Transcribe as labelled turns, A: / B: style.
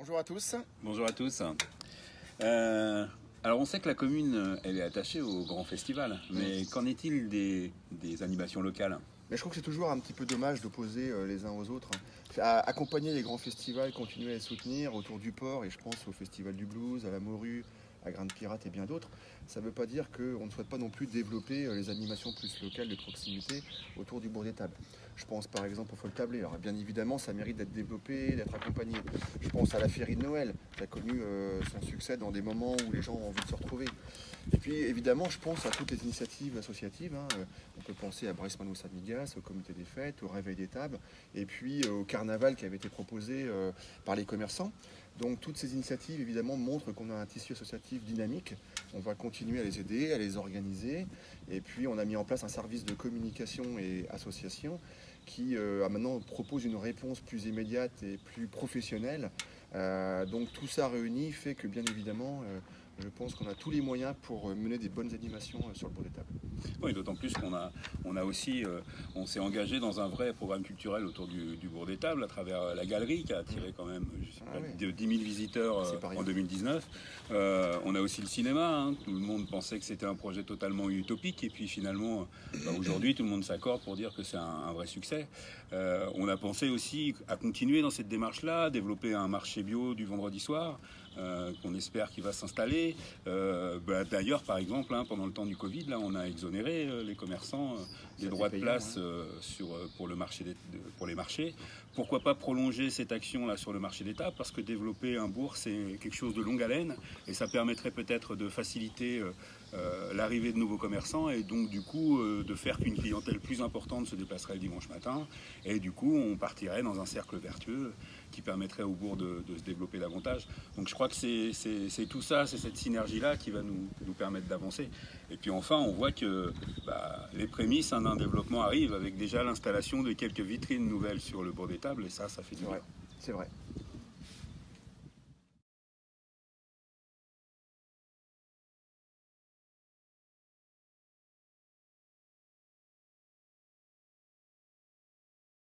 A: Bonjour à tous.
B: Bonjour à tous. Alors on sait que la commune, elle est attachée au grand festival, mais qu'en est-il des animations locales?
A: Mais je trouve que c'est toujours un petit peu dommage d'opposer les uns aux autres. Accompagner les grands festivals, continuer à les soutenir autour du port, et je pense au Festival du Blues, à la Morue, à Grain de Pirate et bien d'autres, ça ne veut pas dire qu'on ne souhaite pas non plus développer les animations plus locales de proximité autour du bourg d'Étable. Je pense par exemple au Foltablé. Alors bien évidemment, ça mérite d'être développé, d'être accompagné. Je pense à la Féerie de Noël, qui a connu son succès dans des moments où les gens ont envie de se retrouver. Et puis évidemment, je pense à toutes les initiatives associatives. On peut penser à Brest Manous Amigas, au comité des fêtes, au réveil des tables, et puis au carnaval qui avait été proposé par les commerçants. Donc toutes ces initiatives évidemment montrent qu'on a un tissu associatif dynamique. On va continuer à les aider, à les organiser. Et puis on a mis en place un service de communication et association qui maintenant propose une réponse plus immédiate et plus professionnelle. Donc tout ça réuni fait que bien évidemment, je pense qu'on a tous les moyens pour mener des bonnes animations sur le bourg d'Étable.
B: Oui, d'autant plus on s'est engagé dans un vrai programme culturel autour du bourg d'Étable à travers la galerie qui a attiré quand même de 10 000 visiteurs en 2019. On a aussi le cinéma. Tout le monde pensait que c'était un projet totalement utopique et puis finalement, aujourd'hui, tout le monde s'accorde pour dire que c'est un vrai succès. On a pensé aussi à continuer dans cette démarche-là, développer un marché bio du vendredi soir. Qu'on espère qu'il va s'installer. D'ailleurs, par exemple, pendant le temps du Covid, là, on a exonéré les commerçants des droits de place pour les marchés. Pourquoi pas prolonger cette action-là sur le marché d'État? Parce que développer un bourg, c'est quelque chose de longue haleine et ça permettrait peut-être de faciliter l'arrivée de nouveaux commerçants et donc du coup de faire qu'une clientèle plus importante se déplacerait le dimanche matin et du coup on partirait dans un cercle vertueux qui permettrait au bourg de se développer davantage. Donc je crois que c'est tout ça, c'est cette synergie-là qui va nous permettre d'avancer. Et puis enfin, on voit que les prémices d'un développement arrivent avec déjà l'installation de quelques vitrines nouvelles sur le bourg d'Étable et ça fait du bien.
A: C'est vrai.